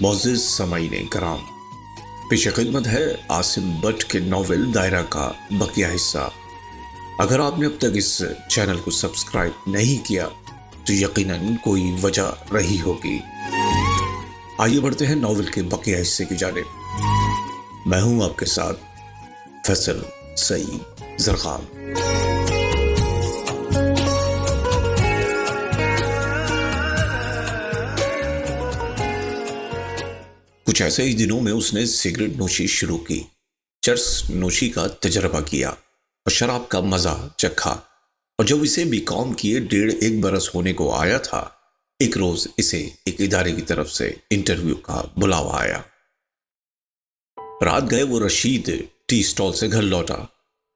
معزز سامعین کرام، پیش خدمت ہے عاصم بٹ کے ناول دائرہ کا بقیہ حصہ۔ اگر آپ نے اب تک اس چینل کو سبسکرائب نہیں کیا تو یقیناً کوئی وجہ رہی ہوگی۔ آئیے بڑھتے ہیں ناول کے بقیہ حصے کی جانب۔ میں ہوں آپ کے ساتھ فیصل سعید زرخان۔ کچھ ایسے ہی دنوں میں اس نے سگریٹ نوشی شروع کی، چرس نوشی کا تجربہ کیا اور شراب کا مزہ چکھا۔ اور جب اسے بی کام کیے 1.5 برس ہونے کو آیا تھا، ایک روز اسے ایک ادارے کی طرف سے انٹرویو کا بلاوا آیا۔ رات گئے وہ رشید ٹی سٹال سے گھر لوٹا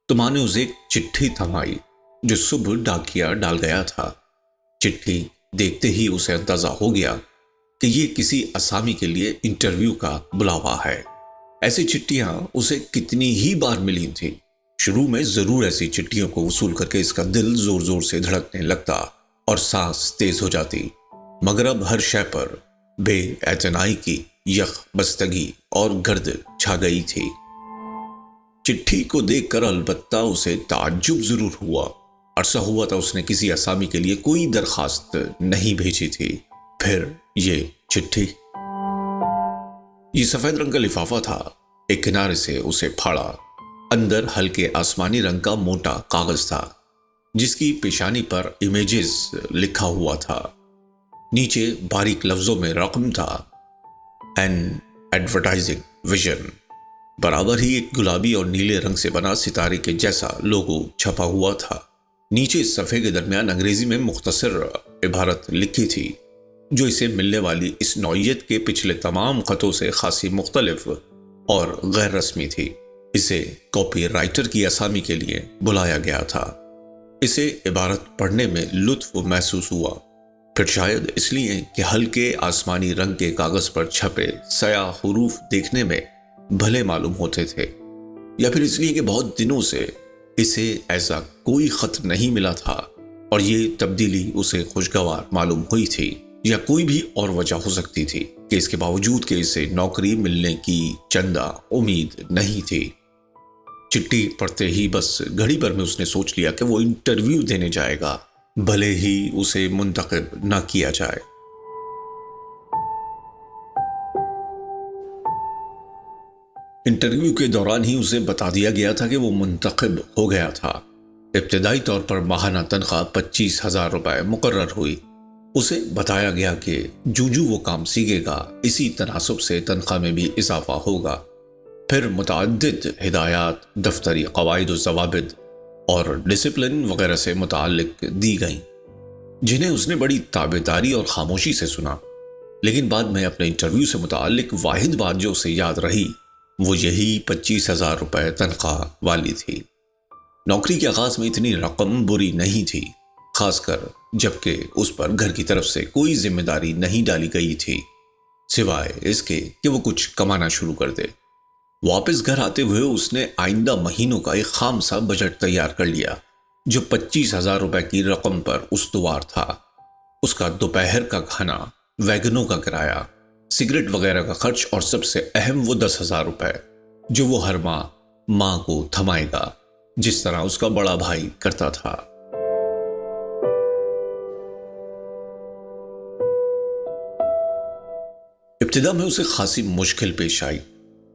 تو ماں نے اسے ایک چٹھی تھمائی جو صبح ڈاکیا ڈال گیا تھا۔ چٹھی دیکھتے ہی اسے اندازہ ہو گیا کہ یہ کسی اسامی کے لیے انٹرویو کا بلاوا ہے۔ ایسی چٹھیاں اسے کتنی ہی بار ملی تھیں۔ شروع میں ضرور ایسی چٹھیوں کو وصول کر کے اس کا دل زور زور سے دھڑکنے لگتا اور سانس تیز ہو جاتی، مگر اب ہر شے پر بے اعتنائی کی یخ بستگی اور گرد چھا گئی تھی۔ چٹھی کو دیکھ کر البتہ اسے تعجب ضرور ہوا۔ عرصہ ہوا تھا اس نے کسی اسامی کے لیے کوئی درخواست نہیں بھیجی تھی۔ پھر یہ چٹھی، یہ سفید رنگ کا لفافہ تھا۔ ایک کنارے سے اسے پھاڑا، اندر ہلکے آسمانی رنگ کا موٹا کاغذ تھا جس کی پیشانی پر امیجز لکھا ہوا تھا۔ نیچے باریک لفظوں میں رقم تھا، این ایڈورٹائزنگ ویژن۔ برابر ہی ایک گلابی اور نیلے رنگ سے بنا ستارے کے جیسا لوگو چھپا ہوا تھا۔ نیچے اس صفحے کے درمیان انگریزی میں مختصر عبارت لکھی تھی جو اسے ملنے والی اس نوعیت کے پچھلے تمام خطوں سے خاصی مختلف اور غیر رسمی تھی۔ اسے کاپی رائٹر کی اسامی کے لیے بلایا گیا تھا۔ اسے عبارت پڑھنے میں لطف محسوس ہوا، پھر شاید اس لیے کہ ہلکے آسمانی رنگ کے کاغذ پر چھپے سیاہ حروف دیکھنے میں بھلے معلوم ہوتے تھے، یا پھر اس لیے کہ بہت دنوں سے اسے ایسا کوئی خط نہیں ملا تھا اور یہ تبدیلی اسے خوشگوار معلوم ہوئی تھی، یا کوئی بھی اور وجہ ہو سکتی تھی کہ اس کے باوجود کہ اسے نوکری ملنے کی چندہ امید نہیں تھی۔ چٹھی پڑھتے ہی بس گھڑی بھر میں اس نے سوچ لیا کہ وہ انٹرویو دینے جائے گا، بھلے ہی اسے منتخب نہ کیا جائے۔ انٹرویو کے دوران ہی اسے بتا دیا گیا تھا کہ وہ منتخب ہو گیا تھا۔ ابتدائی طور پر ماہانہ تنخواہ 25,000 روپے مقرر ہوئی۔ اسے بتایا گیا کہ جو وہ کام سیکھے گا اسی تناسب سے تنخواہ میں بھی اضافہ ہوگا۔ پھر متعدد ہدایات دفتری قواعد و ضوابط اور ڈسپلن وغیرہ سے متعلق دی گئیں جنہیں اس نے بڑی تابعداری اور خاموشی سے سنا، لیکن بعد میں اپنے انٹرویو سے متعلق واحد بات جو اسے یاد رہی وہ یہی 25,000 روپے تنخواہ والی تھی۔ نوکری کے آغاز میں اتنی رقم بری نہیں تھی، خاص کر جبکہ اس پر گھر کی طرف سے کوئی ذمہ داری نہیں ڈالی گئی تھی سوائے اس کے کہ وہ کچھ کمانا شروع کر دے۔ واپس گھر آتے ہوئے اس نے آئندہ مہینوں کا ایک خام سا بجٹ تیار کر لیا جو 25,000 روپے کی رقم پر استوار تھا۔ اس کا دوپہر کا کھانا، ویگنوں کا کرایہ، سگریٹ وغیرہ کا خرچ اور سب سے اہم وہ 10,000 روپے جو وہ ہر ماں کو تھمائے گا جس طرح اس کا بڑا بھائی کرتا تھا۔ ابتدا میں اسے خاصی مشکل پیش آئی،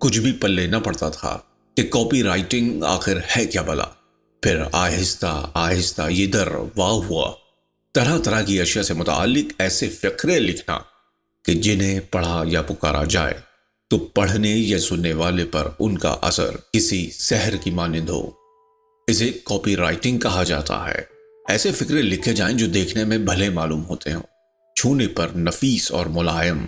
کچھ بھی پلے نہ پڑتا تھا کہ کاپی رائٹنگ آخر ہے کیا بلا۔ پھر آہستہ آہستہ یہ در واہ ہوا، طرح طرح کی اشیاء سے متعلق ایسے فقرے لکھنا کہ جنہیں پڑھا یا پکارا جائے تو پڑھنے یا سننے والے پر ان کا اثر کسی سحر کی مانند ہو۔ اسے کاپی رائٹنگ کہا جاتا ہے۔ ایسے فقرے لکھے جائیں جو دیکھنے میں بھلے معلوم ہوتے ہوں، چھونے پر نفیس اور ملائم،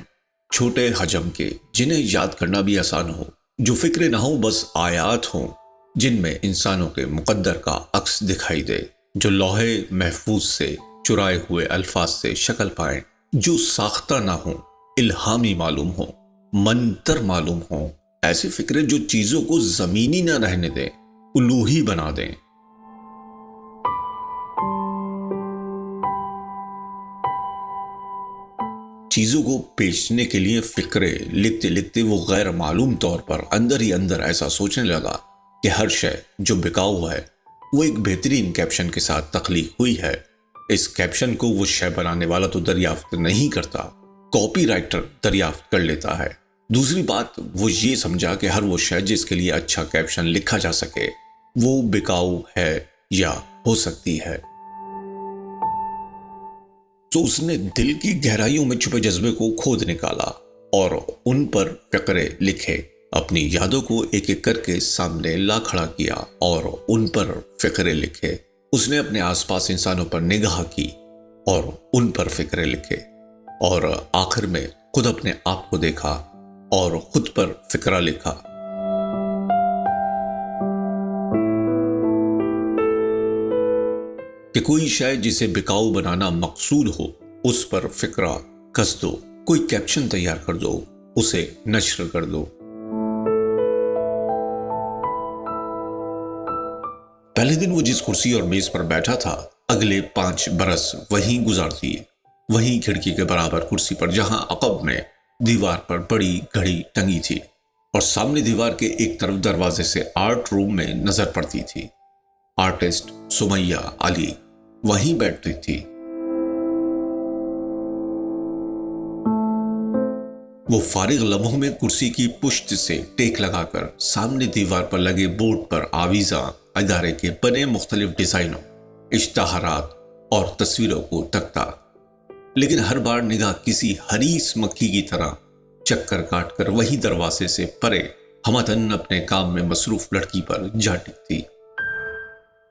چھوٹے حجم کے، جنہیں یاد کرنا بھی آسان ہو، جو فکرے نہ ہوں بس آیات ہوں جن میں انسانوں کے مقدر کا عکس دکھائی دے، جو لوح محفوظ سے چرائے ہوئے الفاظ سے شکل پائیں، جو ساختہ نہ ہوں، الہامی معلوم ہوں، منتر معلوم ہوں۔ ایسے فکرے جو چیزوں کو زمینی نہ رہنے دیں، الوہی بنا دیں۔ چیزوں کو بیچنے کے لیے فکرے لکھتے لکھتے وہ غیر معلوم طور پر اندر ہی اندر ایسا سوچنے لگا کہ ہر شے جو بکاؤ ہے وہ ایک بہترین کیپشن کے ساتھ تخلیق ہوئی ہے۔ اس کیپشن کو وہ شے بنانے والا تو دریافت نہیں کرتا، کاپی رائٹر دریافت کر لیتا ہے۔ دوسری بات وہ یہ سمجھا کہ ہر وہ شے جس کے لیے اچھا کیپشن لکھا جا سکے وہ بکاؤ ہے یا ہو سکتی ہے۔ تو اس نے دل کی گہرائیوں میں چھپے جذبے کو کھود نکالا اور ان پر فقرے لکھے، اپنی یادوں کو ایک ایک کر کے سامنے لا کھڑا کیا اور ان پر فقرے لکھے۔ اس نے اپنے آس پاس انسانوں پر نگاہ کی اور ان پر فقرے لکھے، اور آخر میں خود اپنے آپ کو دیکھا اور خود پر فقرہ لکھا۔ کہ کوئی شے جسے بکاؤ بنانا مقصود ہو اس پر فقرہ کس دو، کوئی کیپشن تیار کر دو، اسے نشر کر دو۔ پہلے دن وہ جس کرسی اور میز پر بیٹھا تھا اگلے 5 برس وہیں گزار دیے، وہیں کھڑکی کے برابر کرسی پر جہاں عقب میں دیوار پر بڑی گھڑی ٹنگی تھی اور سامنے دیوار کے ایک طرف دروازے سے آرٹ روم میں نظر پڑتی تھی۔ آرٹسٹ سمیہ علی وہیں بیٹھتی تھی۔ وہ فارغ لمحوں میں کرسی کی پشت سے ٹیک لگا کر سامنے دیوار پر لگے بورڈ پر آویزاں ادارے کے بنے مختلف ڈیزائنوں، اشتہارات اور تصویروں کو تکتا، لیکن ہر بار نگاہ کسی حریص مکھی کی طرح چکر کاٹ کر وہی دروازے سے پرے ہمدن اپنے کام میں مصروف لڑکی پر جا ٹکتی۔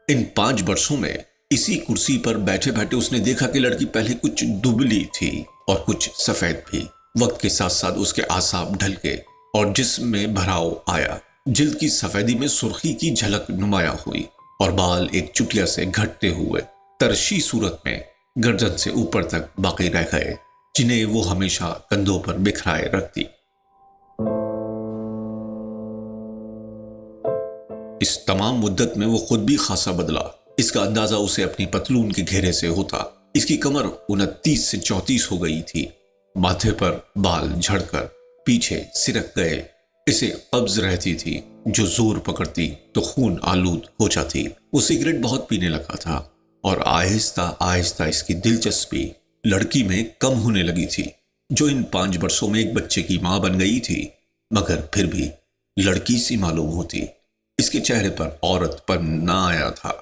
ان 5 برسوں میں اسی کرسی پر بیٹھے بیٹھے اس نے دیکھا کہ لڑکی پہلے کچھ دبلی تھی اور کچھ سفید بھی۔ وقت کے ساتھ ساتھ اس کے اعصاب ڈھل کے اور جسم میں بھراؤ آیا، جلد کی سفیدی میں سرخی کی جھلک نمایاں ہوئی اور بال ایک چٹیا سے گھٹتے ہوئے ترشی صورت میں گردن سے اوپر تک باقی رہ گئے، جنہیں وہ ہمیشہ کندھوں پر بکھرائے رکھتی۔ اس تمام مدت میں وہ خود بھی خاصا بدلا۔ اس کا اندازہ اسے اپنی پتلون کے گھیرے سے ہوتا۔ اس کی کمر 29 سے 34 ہو گئی تھی، ماتھے پر بال جھڑ کر پیچھے سرک گئے۔ اسے قبض رہتی تھی جو زور پکڑتی تو خون آلود ہو جاتی۔ وہ سگریٹ بہت پینے لگا تھا اور آہستہ آہستہ اس کی دلچسپی لڑکی میں کم ہونے لگی تھی، جو ان 5 برسوں میں ایک بچے کی ماں بن گئی تھی، مگر پھر بھی لڑکی سی معلوم ہوتی۔ اس کے چہرے پر عورت پن نہ آیا تھا۔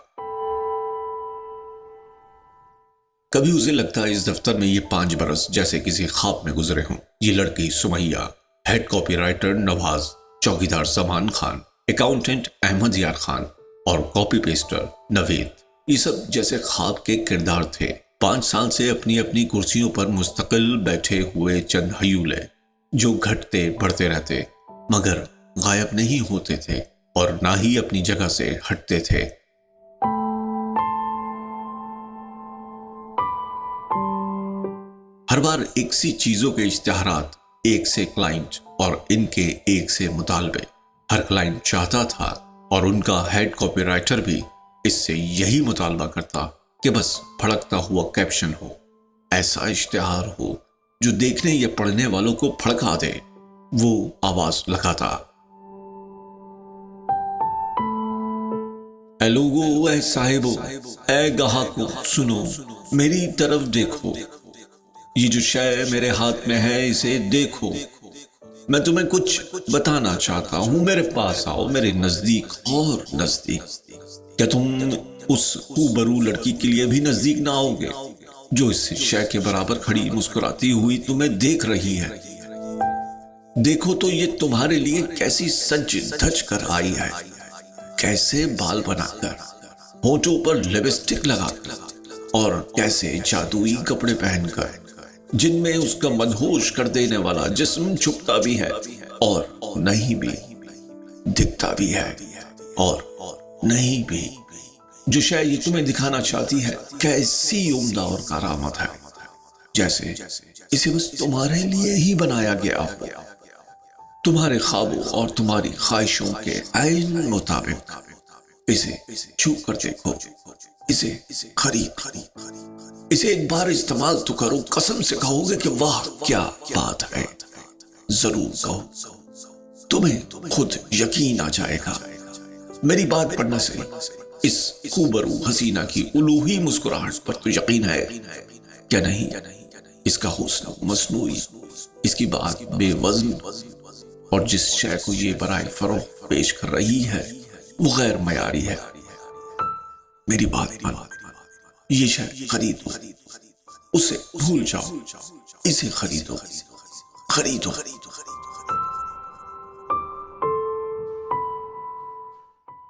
کبھی اسے لگتا اس دفتر میں یہ 5 برس جیسے کسی خواب میں گزرے ہوں۔ یہ لڑکی سمیہ، ہیڈ کاپی رائٹر نواز، چوکیدار زمان خان، اکاؤنٹنٹ احمد یار خان اور کاپی پیسٹر نوید، یہ سب جیسے خواب کے کردار تھے۔ 5 سال سے اپنی اپنی کرسیوں پر مستقل بیٹھے ہوئے چند ہیولے جو گھٹتے بڑھتے رہتے مگر غائب نہیں ہوتے تھے اور نہ ہی اپنی جگہ سے ہٹتے تھے۔ ہر بار ایک سی چیزوں کے اشتہارات، ایک سے کلائنٹ اور ان کے ایک سے مطالبے۔ ہر کلائنٹ چاہتا تھا اور ان کا ہیڈ کاپی رائٹر بھی اس سے یہی مطالبہ کرتا کہ بس پھڑکتا ہوا کیپشن ہو، ایسا اشتہار ہو جو دیکھنے یا پڑھنے والوں کو پھڑکا دے۔ وہ آواز لگاتا، اے لوگو، اے صاحبو، اے گاہکو، سنو، میری طرف دیکھو، یہ جو شے میرے ہاتھ میں ہے اسے دیکھو، میں تمہیں کچھ بتانا چاہتا ہوں، میرے پاس آؤ، میرے نزدیک اور نزدیک۔ کیا تم اس خوبرو لڑکی کے لیے بھی نزدیک نہ آؤ گے جو اس شے کے برابر کھڑی مسکراتی ہوئی تمہیں دیکھ رہی ہے؟ دیکھو تو یہ تمہارے لیے کیسی سج دھج کر آئی ہے، کیسے بال بنا کر، ہونٹوں پر لپسٹک لگا کر اور کیسے جادوئی کپڑے پہن کر، جن میں اس کا مدہوش کر دینے والا جسم چھپتا بھی ہے اور نہیں بھی، دکھتا بھی ہے اور نہیں بھی۔ جو شے یہ تمہیں دکھانا چاہتی ہے کیسی عمدہ اور کرامت ہے، جیسے اسے بس تمہارے لیے ہی بنایا گیا ہو، تمہارے خوابوں اور تمہاری خواہشوں کے عین مطابق۔ اسے چھو کر دیکھو، اسے خرید اسے ایک بار استعمال تو کرو، قسم سے کہو گے کہ واہ کیا بات ہے، ضرور کہو، تمہیں خود یقین آ جائے گا۔ میری بات پڑھنے سے اس خوبرو حسینہ کی الوہی مسکراہٹ پر تو یقین ہے کیا نہیں؟ اس کا حسن مصنوعی، اس کی بات بے وزن، اور جس شے کو یہ برائے فروخت پیش کر رہی ہے وہ غیر معیاری ہے۔ میری بات مان، یہ شے خریدو، اسے بھول جاؤ، اسے خریدو۔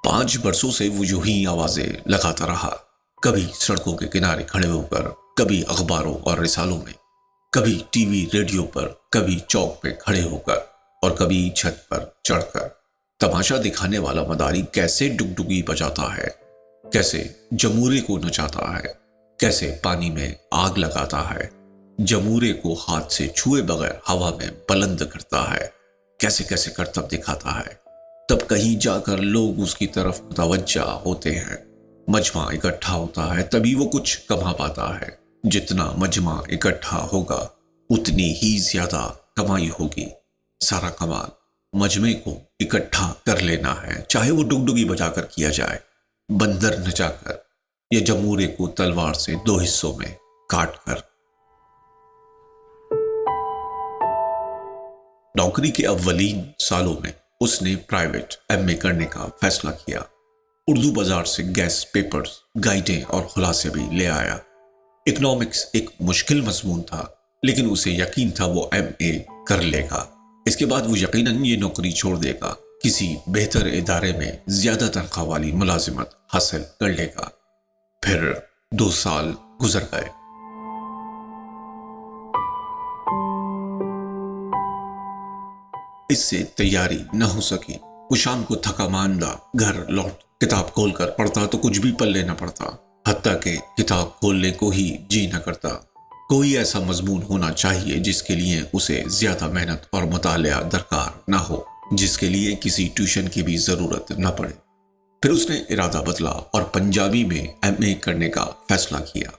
5 برسوں سے وہ یوں ہی آوازیں لگاتا رہا، کبھی سڑکوں کے کنارے کھڑے ہو کر، کبھی اخباروں اور رسالوں میں، کبھی ٹی وی ریڈیو پر، کبھی چوک پہ کھڑے ہو کر، اور کبھی چھت پر چڑھ کر۔ تماشا دکھانے والا مداری کیسے ڈگڈگی بجاتا ہے، کیسے جمورے کو نچاتا ہے، کیسے پانی میں آگ لگاتا ہے، جمورے کو ہاتھ سے چھوئے بغیر ہوا میں بلند کرتا ہے، کیسے کیسے کرتب دکھاتا ہے۔ تب کہیں جا کر لوگ اس کی طرف متوجہ ہوتے ہیں، مجمع اکٹھا ہوتا ہے، تبھی وہ کچھ کما پاتا ہے۔ جتنا مجمع اکٹھا ہوگا اتنی ہی زیادہ کمائی ہوگی۔ سارا کمال مجمع کو اکٹھا کر لینا ہے، چاہے وہ ڈگڈگی بجا کر کیا جائے، بندر نچا کر، یا جمورے کو تلوار سے 2 حصوں میں کاٹ کر۔ نوکری کے اولین سالوں میں اس نے پرائیویٹ ایم اے کرنے کا فیصلہ کیا۔ اردو بازار سے گیس پیپرز، گائیڈیں اور خلاصے بھی لے آیا۔ اکنامکس ایک مشکل مضمون تھا، لیکن اسے یقین تھا وہ ایم اے کر لے گا۔ اس کے بعد وہ یقیناً یہ نوکری چھوڑ دے گا، کسی بہتر ادارے میں زیادہ تنخواہ والی ملازمت حاصل کر لے گا۔ پھر 2 سال گزر گئے۔ اس سے تیاری نہ ہو سکی۔ وہ شام کو تھکا ماندہ گھر لوٹ کتاب کھول کر پڑھتا تو کچھ بھی پلے نہ پڑتا، حتیٰ کہ کتاب کھولنے کو ہی جی نہ کرتا۔ کوئی ایسا مضمون ہونا چاہیے جس کے لیے اسے زیادہ محنت اور مطالعہ درکار نہ ہو، جس کے لیے کسی ٹیوشن کی بھی ضرورت نہ پڑے۔ پھر اس نے ارادہ بدلا اور پنجابی میں ایم اے کرنے کا فیصلہ کیا۔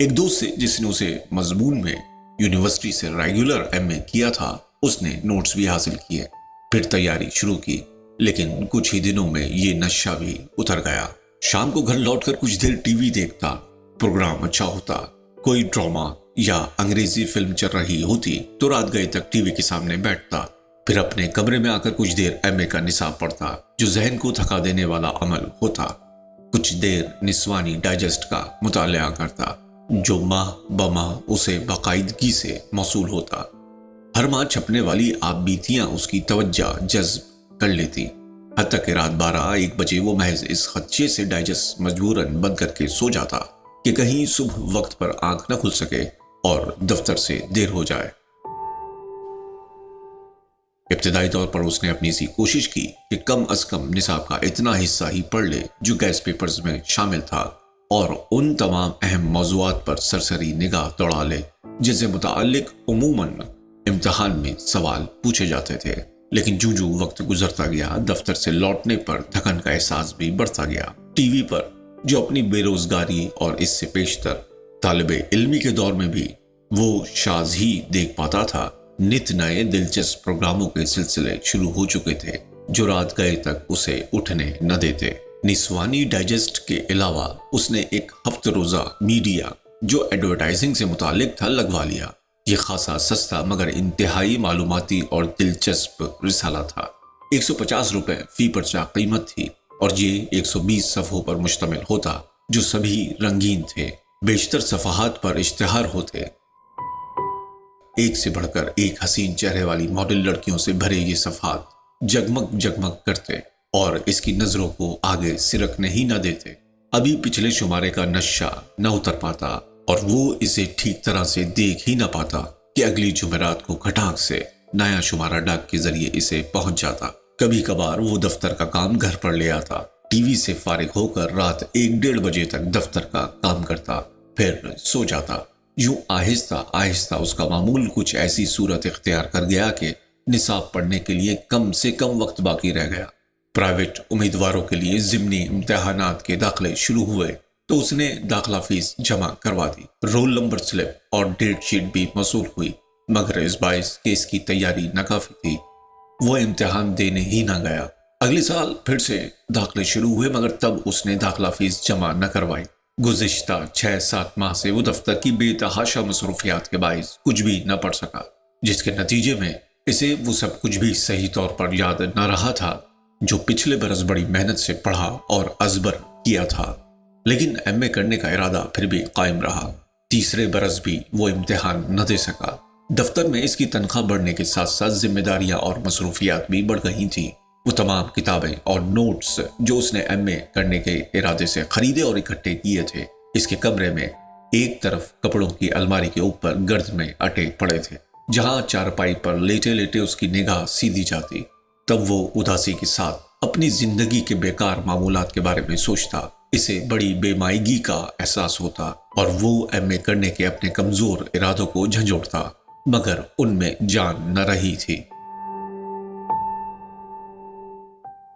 ایک دوست سے جس نے اسے مضمون میں یونیورسٹی سے ریگولر ایم اے کیا تھا، اس نے نوٹس بھی حاصل کیے، پھر تیاری شروع کی، لیکن کچھ ہی دنوں میں یہ نشہ بھی اتر گیا۔ شام کو گھر لوٹ کر کچھ دیر ٹی وی دیکھتا، پروگرام اچھا ہوتا، کوئی ڈرامہ یا انگریزی فلم چل رہی ہوتی تو رات گئے تک ٹی وی کے سامنے بیٹھتا، پھر اپنے کمرے میں آ کر کچھ دیر ایم اے کا نصاب پڑھتا، جو ذہن کو تھکا دینے والا عمل ہوتا۔ کچھ دیر نسوانی ڈائجسٹ کا مطالعہ کرتا، جو ماہ بماہ اسے باقاعدگی سے موصول ہوتا۔ ہر ماہ چھپنے والی آپ بیتیاں اس کی توجہ جذب کر لیتی، حتیٰ کہ رات 12-1 بجے وہ محض اس خدشے سے ڈائجسٹ مجبوراً بند کر کے سو جاتا کہ کہیں صبح وقت پر آنکھ نہ کھل سکے اور دفتر سے دیر ہو جائے۔ ابتدائی طور پر اس نے اپنی سی کوشش کی کہ کم از کم نصاب کا اتنا حصہ ہی پڑھ لے جو گیس پیپرز میں شامل تھا، اور ان تمام اہم موضوعات پر سرسری نگاہ دوڑا لے جن سے متعلق عموماً امتحان میں سوال پوچھے جاتے تھے۔ لیکن جو وقت گزرتا گیا، دفتر سے لوٹنے پر تھکن کا احساس بھی بڑھتا گیا۔ ٹی وی پر جو اپنی بے روزگاری اور اس سے پیشتر طالب علمی کے دور میں بھی وہ شاذ ہی دیکھ پاتا تھا، نت نئے دلچسپ پروگراموں کے سلسلے شروع ہو چکے تھے جو رات گئے تک اسے اٹھنے نہ دیتے۔ نسوانی ڈائجسٹ کے علاوہ اس نے ایک ہفتہ روزہ میڈیا جو ایڈورٹائزنگ سے متعلق تھا لگوا لیا۔ یہ خاصا سستا مگر انتہائی معلوماتی اور دلچسپ رسالہ تھا۔ 150 روپے فی پرچہ قیمت تھی، اور یہ 120 صفحوں پر مشتمل ہوتا جو سبھی رنگین تھے۔ بیشتر صفحات پر اشتہار ہوتے، ایک سے بڑھ کر ایک حسین چہرے والی ماڈل لڑکیوں سے بھرے یہ صفحات جگمگ جگمگ کرتے اور اس کی نظروں کو آگے سرکنے ہی نہ دیتے۔ ابھی پچھلے شمارے کا نشہ نہ اتر پاتا اور وہ اسے ٹھیک طرح سے دیکھ ہی نہ پاتا کہ اگلی جمعرات کو کھٹاک سے نیا شمارہ ڈاک کے ذریعے اسے پہنچ جاتا۔ کبھی کبھار وہ دفتر کا کام گھر پر لے آتا، ٹی وی سے فارغ ہو کر رات 1-1:30 بجے تک دفتر کا کام کرتا، پھر سو جاتا۔ یوں آہستہ آہستہ اس کا معمول کچھ ایسی صورت اختیار کر گیا کہ نصاب پڑھنے کے لیے کم سے کم وقت باقی رہ گیا۔ پرائیویٹ امیدواروں کے لیے ضمنی امتحانات کے داخلے شروع ہوئے۔ تو اس نے داخلہ فیس جمع کروا دی، رول نمبر سلپ اور ڈیٹ شیٹ بھی موصول ہوئی، مگر اس باعث کہ اس کی تیاری ناکافی تھی، وہ امتحان دینے ہی نہ گیا۔ اگلے سال پھر سے داخلے شروع ہوئے، مگر تب اس نے داخلہ فیس جمع نہ کروائی۔ گزشتہ 6-7 ماہ سے وہ دفتر کی بے تحاشا مصروفیات کے باعث کچھ بھی نہ پڑھ سکا، جس کے نتیجے میں اسے وہ سب کچھ بھی صحیح طور پر یاد نہ رہا تھا جو پچھلے برس بڑی محنت سے پڑھا اور ازبر کیا تھا۔ لیکن ایم اے کرنے کا ارادہ پھر بھی قائم رہا۔ تیسرے برس بھی وہ امتحان نہ دے سکا۔ دفتر میں اس کی تنخواہ بڑھنے کے ساتھ ساتھ ذمہ داریاں اور مصروفیات بھی بڑھ گئی تھیں۔ وہ تمام کتابیں اور نوٹس جو اس نے ایم اے کرنے کے ارادے سے خریدے اور اکٹھے کیے تھے، اس کے کمرے میں ایک طرف کپڑوں کی الماری کے اوپر گرد میں اٹے پڑے تھے، جہاں چارپائی پر لیٹے لیٹے اس کی نگاہ سیدھی جاتی۔ تب وہ اداسی کے ساتھ اپنی زندگی کے بیکار معمولات کے بارے میں سوچتا، اسے بڑی بے مائگی کا احساس ہوتا اور وہ ایم اے کرنے کے اپنے کمزور ارادوں کو جھنجھوڑتا، مگر ان میں جان نہ رہی تھی۔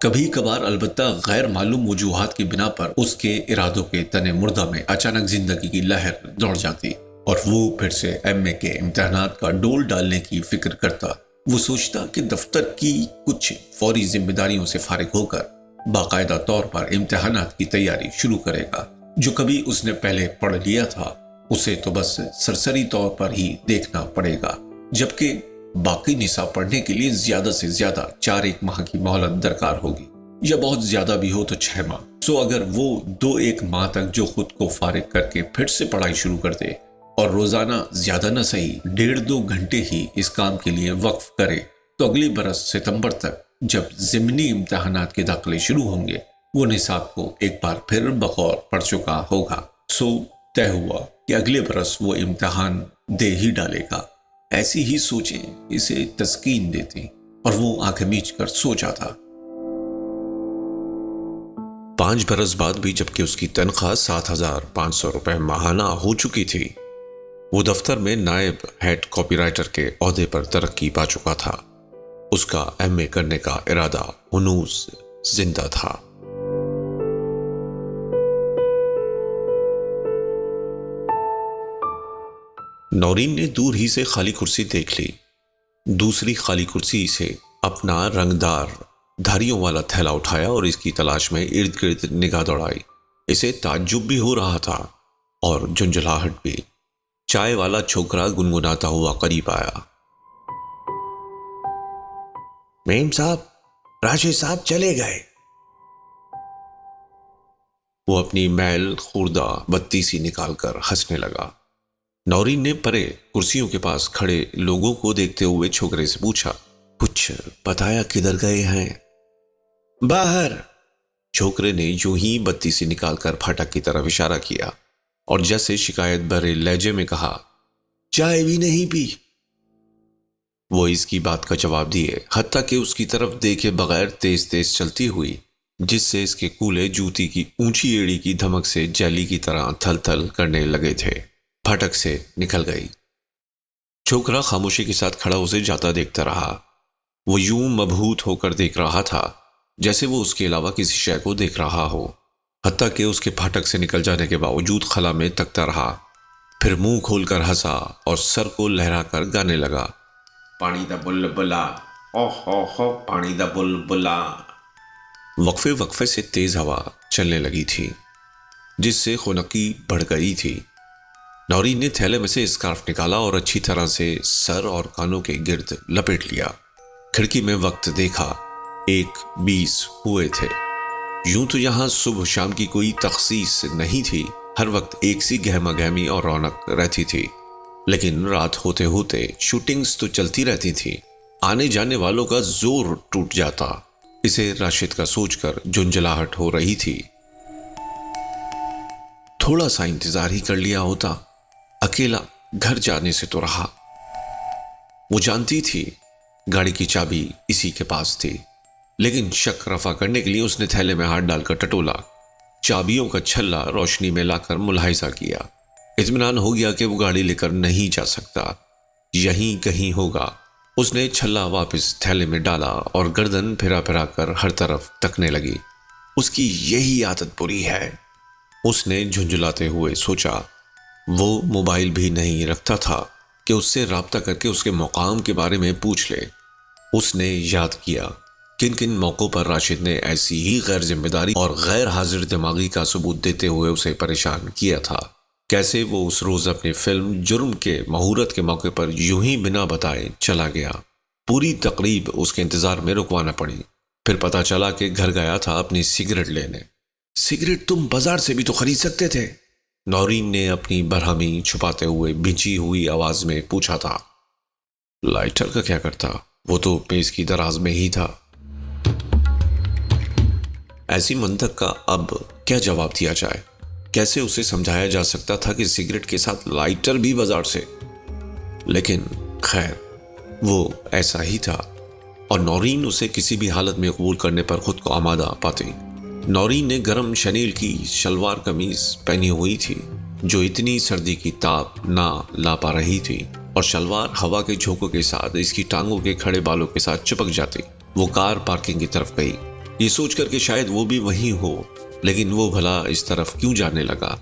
کبھی کبھار البتہ غیر معلوم وجوہات کی بنا پر اس کے ارادوں کے تنے مردہ میں اچانک زندگی کی لہر دوڑ جاتی اور وہ پھر سے ایم اے کے امتحانات کا ڈول ڈالنے کی فکر کرتا۔ وہ سوچتا کہ دفتر کی کچھ فوری ذمہ داریوں سے فارغ ہو کر باقاعدہ طور پر امتحانات کی تیاری شروع کرے گا۔ جو کبھی اس نے پہلے پڑھ لیا تھا اسے تو بس سرسری طور پر ہی دیکھنا پڑے گا، جبکہ باقی نصاب پڑھنے کے لیے زیادہ سے زیادہ 4 ماہ کی مہلت درکار ہوگی، یا بہت زیادہ بھی ہو تو 6 ماہ۔ سو اگر وہ 2 ماہ تک جو خود کو فارغ کر کے پھر سے پڑھائی شروع کر دے اور روزانہ زیادہ نہ صحیح 1.5-2 گھنٹے ہی اس کام کے لیے وقف کرے، تو اگلی برس ستمبر تک جب ضمنی امتحانات کے داخلے شروع ہوں گے وہ نصاب کو ایک بار پھر بغور پڑھ چکا ہوگا۔ سو طے ہوا کہ اگلے برس وہ امتحان دے ہی ڈالے گا۔ ایسی ہی سوچیں اسے تسکین دیتی اور وہ آنکھیں میچ کر سو جاتا۔ 5 برس بعد بھی جبکہ اس کی تنخواہ 7,500 روپے ماہانہ ہو چکی تھی، وہ دفتر میں نائب ہیڈ کاپی رائٹر کے عہدے پر ترقی پا چکا تھا۔ اس کا ایم اے کرنے کا ارادہ ہنوز زندہ تھا۔ نورین نے دور ہی سے خالی کرسی دیکھ لی۔ دوسری خالی کرسی سے اپنا رنگدار دھاریوں والا تھیلا اٹھایا اور اس کی تلاش میں ارد گرد نگاہ دوڑائی۔ اسے تعجب بھی ہو رہا تھا اور جھنجھلاہٹ بھی۔ چائے والا چھوکرا گنگناتا ہوا قریب آیا۔ میم صاحب، راشد صاحب چلے گئے۔ وہ اپنی میل خوردہ بتی سی نکال کر ہنسنے لگا۔ نورین نے پرے کرسیوں کے پاس کھڑے لوگوں کو دیکھتے ہوئے چھوکرے سے پوچھا، کچھ بتایا کدھر گئے ہیں؟ باہر۔ چھوکرے نے یوں ہی بتی سی نکال کر پھاٹک کی طرف اشارہ کیا اور جیسے شکایت بھرے لہجے میں کہا، چائے بھی نہیں پی؟ وہ اس کی بات کا جواب دیے، حتیٰ کہ اس کی طرف دیکھے بغیر تیز تیز چلتی ہوئی، جس سے اس کے کولے جوتی کی اونچی ایڑی کی دھمک سے جیلی کی طرح تھل تھل کرنے لگے تھے، پھٹک سے نکل گئی۔ چھوکرا خاموشی کے ساتھ کھڑا اسے جاتا دیکھتا رہا۔ وہ یوں مبہوت ہو کر دیکھ رہا تھا جیسے وہ اس کے علاوہ کسی شے کو دیکھ رہا ہو، حتیٰ کہ اس کے پھٹک سے نکل جانے کے باوجود خلا میں تکتا رہا، پھر منہ کھول کر ہنسا اور سر کو لہرا کر گانے لگا، پانی دا بلبلا، او ہو پانی دا بلبلا۔ وقفے وقفے سے تیز ہوا چلنے لگی تھی جس سے خنقی بڑھ گئی تھی۔ نورین نے تھیلے میں سے اسکارف نکالا اور اچھی طرح سے سر اور کانوں کے گرد لپیٹ لیا۔ کھڑکی میں وقت دیکھا، 1:20 ہوئے تھے۔ یوں تو یہاں صبح شام کی کوئی تخصیص نہیں تھی، ہر وقت ایک سی گہما گہمی اور رونق رہتی تھی، لیکن رات ہوتے ہوتے شوٹنگز تو چلتی رہتی تھی، آنے جانے والوں کا زور ٹوٹ جاتا۔ اسے راشد کا سوچ کر جھنجھلاہٹ ہو رہی تھی۔ تھوڑا سا انتظار ہی کر لیا ہوتا، اکیلا گھر جانے سے تو رہا۔ وہ جانتی تھی گاڑی کی چابی اسی کے پاس تھی، لیکن شک رفع کرنے کے لیے اس نے تھیلے میں ہاتھ ڈال کر ٹٹولا، چابیوں کا چھلا روشنی میں لا کر ملاحظہ کیا۔ اطمینان ہو گیا کہ وہ گاڑی لے کر نہیں جا سکتا، یہیں کہیں ہوگا۔ اس نے چھلا واپس تھیلے میں ڈالا اور گردن پھرا پھرا کر ہر طرف تکنے لگی۔ اس کی یہی عادت بری ہے، اس نے جھنجھلاتے ہوئے سوچا وہ موبائل بھی نہیں رکھتا تھا کہ اس سے رابطہ کر کے اس کے مقام کے بارے میں پوچھ لے۔ اس نے یاد کیا کن کن موقعوں پر راشد نے ایسی ہی غیر ذمہ داری اور غیر حاضر دماغی کا ثبوت دیتے ہوئے اسے پریشان کیا تھا۔ کیسے وہ اس روز اپنی فلم جرم کے مہورت کے موقع پر یوں ہی بنا بتائے چلا گیا۔ پوری تقریب اس کے انتظار میں رکوانا پڑی۔ پھر پتا چلا کہ گھر گیا تھا اپنی سگریٹ لینے۔ سگریٹ تم بازار سے بھی تو خرید سکتے تھے، نورین نے اپنی برہمی چھپاتے ہوئے بھینچی ہوئی آواز میں پوچھا تھا۔ لائٹر کا کیا کرتا، وہ تو میز کی دراز میں ہی تھا۔ ایسی منطق کا اب کیا جواب دیا جائے؟ کیسے اسے سمجھایا جا سکتا تھا کہ سگریٹ کے ساتھ لائٹر بھی بازار سے؟ لیکن خیر وہ ایسا ہی تھا، اور نورین اسے کسی بھی حالت میں قبول کرنے پر خود کو آمادہ پاتی۔ نورین نے گرم شنیل کی شلوار قمیض پہنی ہوئی تھی جو اتنی سردی کی تاب نہ لا پا رہی تھی، اور شلوار ہوا کے جھونکوں کے ساتھ اس کی ٹانگوں کے کھڑے بالوں کے ساتھ چپک جاتی۔ وہ کار پارکنگ کی طرف گئی، یہ سوچ کر کہ شاید وہ بھی وہیں ہو، لیکن وہ بھلا اس طرف کیوں جانے لگا؟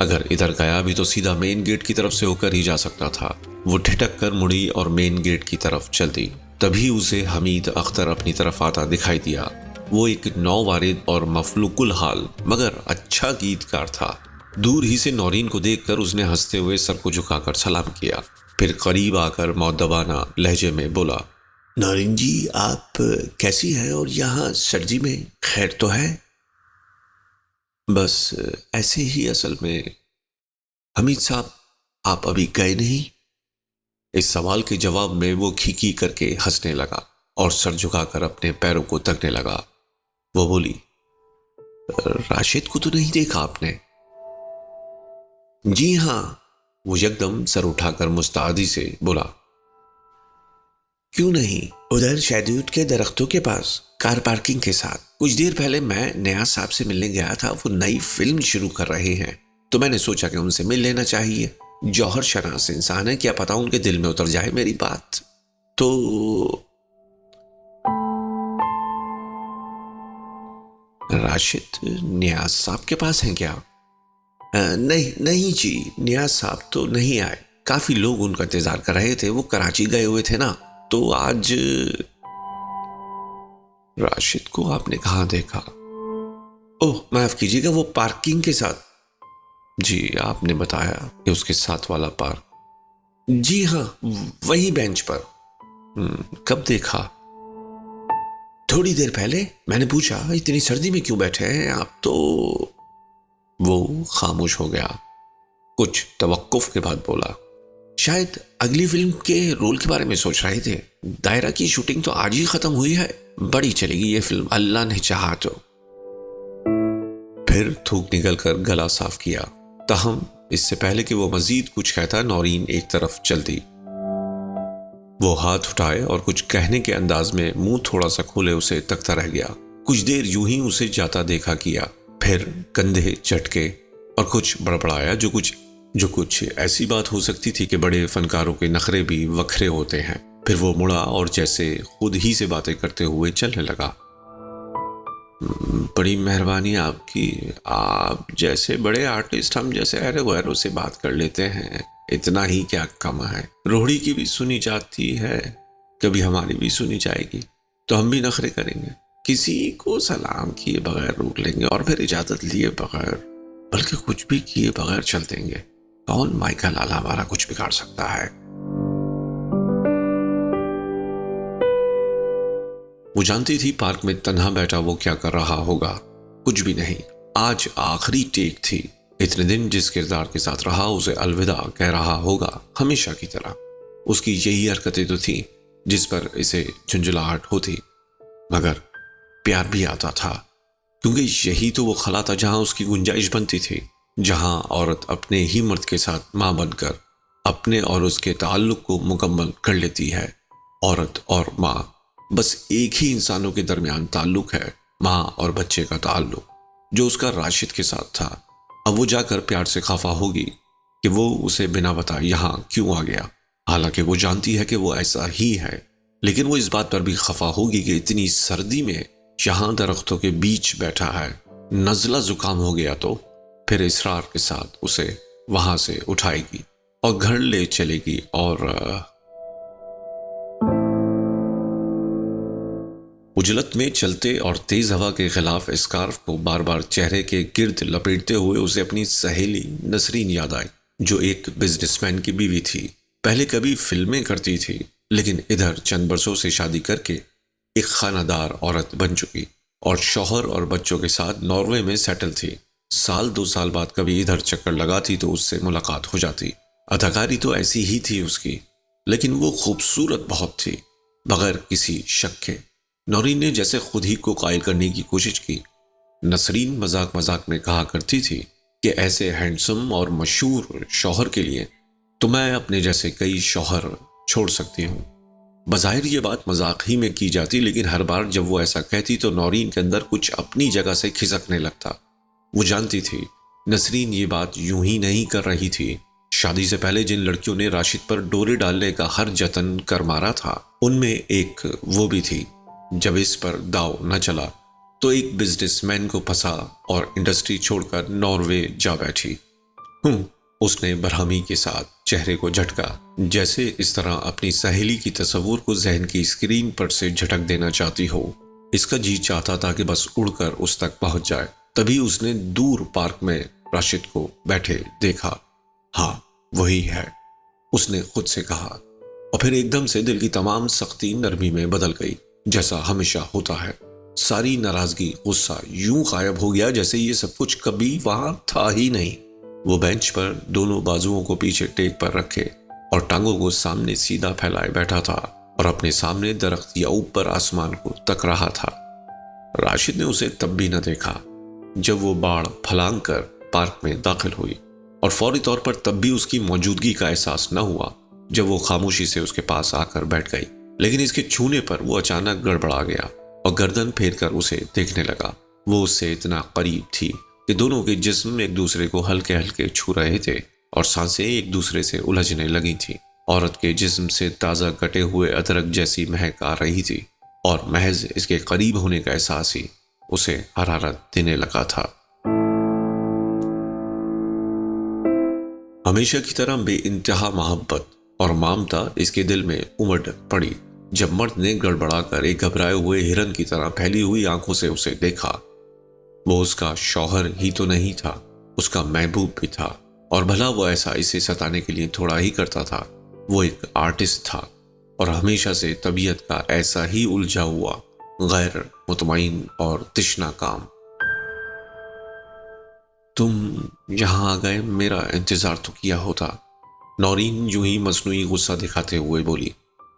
اگر ادھر گیا بھی تو سیدھا مین گیٹ کی طرف سے ہو کر ہی جا سکتا تھا۔ وہ ٹھٹک کر مڑی اور مین گیٹ کی طرف چل دی۔ تبھی اسے حمید اختر اپنی طرف آتا دکھائی دیا۔ وہ ایک نووارد اور مفلوق الحال مگر اچھا گیتکار تھا۔ دور ہی سے نورین کو دیکھ کر اس نے ہنستے ہوئے سر کو جھکا کر سلام کیا، پھر قریب آ کر مؤدبانہ لہجے میں بولا، نورین جی آپ کیسی ہیں، اور یہاں سردی میں خیر تو ہے؟ بس ایسے ہی، اصل میں حمید صاحب آپ ابھی گئے نہیں؟ اس سوال کے جواب میں وہ کھیکی کر کے ہنسنے لگا اور سر جھکا کر اپنے پیروں کو تکنے لگا۔ وہ بولی، راشد کو تو نہیں دیکھا آپ نے؟ جی ہاں، وہ یکدم سر اٹھا کر مستعدی سے بولا، کیوں نہیں، ادھر شہدود کے درختوں کے پاس کار پارکنگ کے ساتھ۔ کچھ دیر پہلے میں نیاز صاحب سے ملنے گیا تھا، وہ نئی فلم شروع کر رہے ہیں تو میں نے سوچا کہ ان سے مل لینا چاہیے۔ جوہر شناس انسان ہے، کیا پتا ان کے دل میں اتر جائے میری بات۔ تو راشد نیاز صاحب کے پاس ہیں کیا؟ نہیں جی، نیاز صاحب تو نہیں آئے، کافی لوگ ان کا انتظار کر رہے تھے، وہ کراچی گئے ہوئے تھے نا، تو آج۔ راشد کو آپ نے کہاں دیکھا؟ اوہ معاف کیجیے گا، وہ پارکنگ کے ساتھ۔ جی آپ نے بتایا کہ اس کے ساتھ والا پارک۔ جی ہاں، وہی بینچ پر۔ کب دیکھا؟ تھوڑی دیر پہلے۔ میں نے پوچھا اتنی سردی میں کیوں بیٹھے ہیں آپ تو؟ وہ خاموش ہو گیا، کچھ توقف کے بعد بولا، شاید اگلی فلم کے رول کے بارے میں سوچ رہے تھے۔ دائرہ کی شوٹنگ تو آج ہی ختم ہوئی ہے، بڑی چلے گی یہ فلم اللہ نے چاہا تو۔ پھر تھوک نکل کر گلا صاف کیا۔ تاہم اس سے پہلے کہ وہ مزید کچھ کہتا، نورین ایک طرف چل دی۔ وہ ہاتھ اٹھائے اور کچھ کہنے کے انداز میں منہ تھوڑا سا کھولے اسے تکتا رہ گیا۔ کچھ دیر یوں ہی اسے جاتا دیکھا کیا، پھر کندھے چٹکے اور کچھ بڑبڑایا، جو کچھ ایسی بات ہو سکتی تھی کہ بڑے فنکاروں کے نخرے بھی وکھرے ہوتے ہیں۔ پھر وہ مڑا اور جیسے خود ہی سے باتیں کرتے ہوئے چلنے لگا۔ بڑی مہربانی آپ کی، آپ جیسے بڑے آرٹسٹ ہم جیسے ایرو ویرو سے بات کر لیتے ہیں، اتنا ہی کیا کم ہے؟ روڑی کی بھی سنی جاتی ہے، کبھی ہماری بھی سنی جائے گی تو ہم بھی نخرے کریں گے، کسی کو سلام کیے بغیر روک لیں گے، اور پھر اجازت لیے بغیر، بلکہ کچھ بھی کیے بغیر چل دیں گے۔ کون مائیکا لالا ہمارا کچھ بگاڑ سکتا ہے؟ وہ جانتی تھی پارک میں تنہا بیٹھا وہ کیا کر رہا ہوگا، کچھ بھی نہیں۔ آج آخری ٹیک تھی، اتنے دن جس کردار کے ساتھ رہا اسے الوداع کہہ رہا ہوگا، ہمیشہ کی طرح۔ اس کی یہی حرکتیں تو تھیں جس پر اسے جھنجھلاہٹ ہوتی، مگر پیار بھی آتا تھا، کیونکہ یہی تو وہ خلا تھا جہاں اس کی گنجائش بنتی تھی، جہاں عورت اپنے ہی مرد کے ساتھ ماں بن کر اپنے اور اس کے تعلق کو مکمل کر لیتی ہے۔ عورت اور ماں بس ایک ہی انسانوں کے درمیان تعلق ہے، ماں اور بچے کا تعلق، جو اس کا راشد کے ساتھ تھا۔ اب وہ جا کر پیار سے خفا ہوگی کہ وہ اسے بنا بتائے یہاں کیوں آ گیا، حالانکہ وہ جانتی ہے کہ وہ ایسا ہی ہے، لیکن وہ اس بات پر بھی خفا ہوگی کہ اتنی سردی میں یہاں درختوں کے بیچ بیٹھا ہے، نزلہ زکام ہو گیا تو پھر اصرار کے ساتھ اسے وہاں سے اٹھائے گی اور گھر لے چلے گی اور اجلت میں چلتے اور تیز ہوا کے خلاف اسکارف کو بار بار چہرے کے گرد لپیٹتے ہوئے اسے اپنی سہیلی نسرین یاد آئی، جو ایک بزنس مین کی بیوی تھی۔ پہلے کبھی فلمیں کرتی تھی، لیکن ادھر چند برسوں سے شادی کر کے ایک خانہ دار عورت بن چکی اور شوہر اور بچوں کے ساتھ ناروے میں سیٹل تھی۔ سال 2 سال بعد کبھی ادھر چکر لگاتی تو اس سے ملاقات ہو جاتی۔ اداکاری تو ایسی ہی تھی اس کی، لیکن وہ خوبصورت بہت تھی، بغیر کسی شک کے۔ نورین نے جیسے خود ہی کو قائل کرنے کی کوشش کی۔ نسرین مذاق مذاق میں کہا کرتی تھی کہ ایسے ہینڈسم اور مشہور شوہر کے لیے تو میں اپنے جیسے کئی شوہر چھوڑ سکتی ہوں۔ بظاہر یہ بات مذاق ہی میں کی جاتی، لیکن ہر بار جب وہ ایسا کہتی تو نورین کے اندر کچھ اپنی جگہ سے کھسکنے لگتا۔ وہ جانتی تھی نسرین یہ بات یوں ہی نہیں کر رہی تھی۔ شادی سے پہلے جن لڑکیوں نے راشد پر ڈورے ڈالنے کا ہر جتن کر مارا تھا، ان میں ایک وہ بھی تھی۔ جب اس پر داؤ نہ چلا تو ایک بزنس مین کو پھنسا اور انڈسٹری چھوڑ کر ناروے جا بیٹھی۔ اس نے برہمی کے ساتھ چہرے کو جھٹکا، جیسے اس طرح اپنی سہیلی کی تصور کو ذہن کی اسکرین پر سے جھٹک دینا چاہتی ہو۔ اس کا جی چاہتا تھا کہ بس اڑ کر اس تک پہنچ جائے۔ تبھی اس نے دور پارک میں راشد کو بیٹھے دیکھا۔ ہاں وہی ہے، اس نے خود سے کہا، اور پھر ایک دم سے دل کی تمام سختی نرمی میں بدل گئی، جیسا ہمیشہ ہوتا ہے۔ ساری ناراضگی، غصہ یوں غائب ہو گیا جیسے یہ سب کچھ کبھی وہاں تھا ہی نہیں۔ وہ بینچ پر دونوں بازوؤں کو پیچھے ٹیک پر رکھے اور ٹانگوں کو سامنے سیدھا پھیلائے بیٹھا تھا اور اپنے سامنے درخت یا اوپر آسمان کو تک رہا تھا۔ راشد نے اسے تب بھی نہ دیکھا جب وہ باڑ پھلانگ کر پارک میں داخل ہوئی، اور فوری طور پر تب بھی اس کی موجودگی کا احساس نہ ہوا جب وہ خاموشی سے اس کے پاس آ کر بیٹھ گئی۔ لیکن اس کے چھونے پر وہ اچانک گڑبڑا گیا اور گردن پھیر کر اسے دیکھنے لگا۔ وہ اس سے اتنا قریب تھی کہ دونوں کے جسم ایک دوسرے کو ہلکے ہلکے چھو رہے تھے اور سانسیں ایک دوسرے سے الجھنے لگی تھیں۔ عورت کے جسم سے تازہ کٹے ہوئے ادرک جیسی مہک آ رہی تھی، اور محض اس کے قریب ہونے کا احساس ہی اسے حرارت دینے لگا تھا۔ ہمیشہ کی طرح بے انتہا محبت اور مامتا اس کے دل میں امڑ پڑی جب مرد نے گڑبڑا کر ایک گھبرائے ہوئے ہرن کی طرح پھیلی ہوئی آنکھوں سے اسے دیکھا۔ وہ اس کا شوہر ہی تو نہیں تھا، اس کا محبوب بھی تھا، اور بھلا وہ ایسا اسے ستانے کے لیے تھوڑا ہی کرتا تھا۔ وہ ایک آرٹسٹ تھا اور ہمیشہ سے طبیعت کا ایسا ہی الجھا ہوا، غیر مطمئن اور تشنا کام۔ تم یہاں آ گئے، میرا انتظار تو کیا ہوتا، نورین یوں ہی مصنوعی غصہ دکھاتے ہوئے بولی۔